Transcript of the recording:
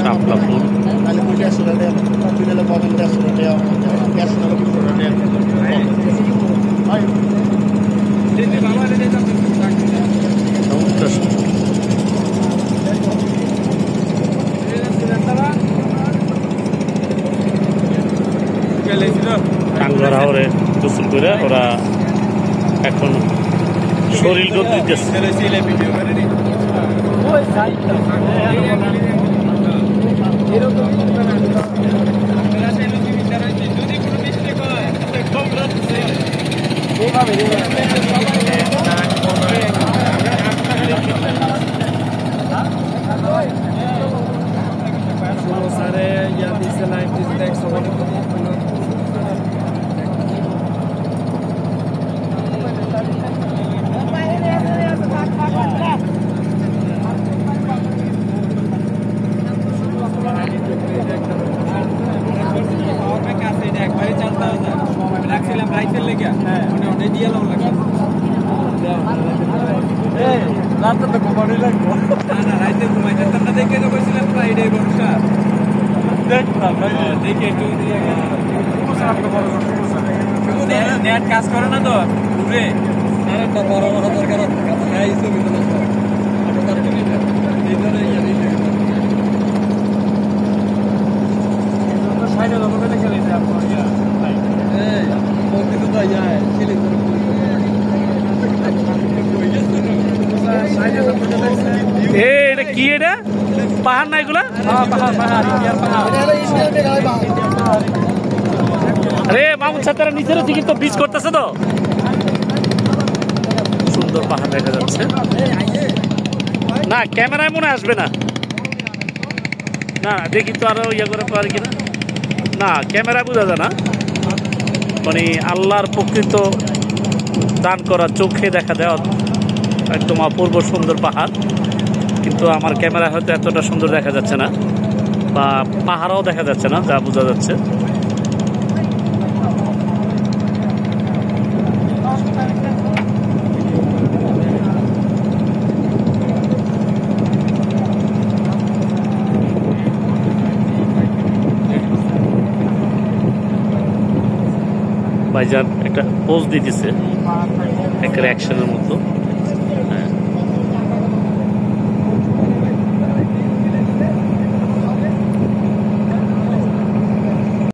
শাপলা ফুল। টাঙ্গারা ওরে গোসল করে ওরা এখন শরীর রোদ দিতেছে। কাজ করে না তো বড় বড় দরকার এটা কি? এটা পাহাড় না এগুলা? আরে মামুন ছাত্ররা নিচের দিকে তো বীজ করতেছে তো। সুন্দর পাহাড় দেখা যাচ্ছে। না ক্যামেরায় মনে আসবে না। না দেখি তো আরো ইয়ে করে পারি কিনা। না ক্যামেরা বোঝা যায় না, মানে আল্লাহর প্রকৃত দান করা চোখে দেখা দেওয়া একদম অপূর্ব সুন্দর পাহাড়। কিন্তু আমার ক্যামেরা হয়তো এতটা সুন্দর দেখা যাচ্ছে না, বা পাহাড়ও দেখা যাচ্ছে না, যা বোঝা যাচ্ছে। ভাইজান একটা পোজ দিতেছে একটা অ্যাকশনের মতো।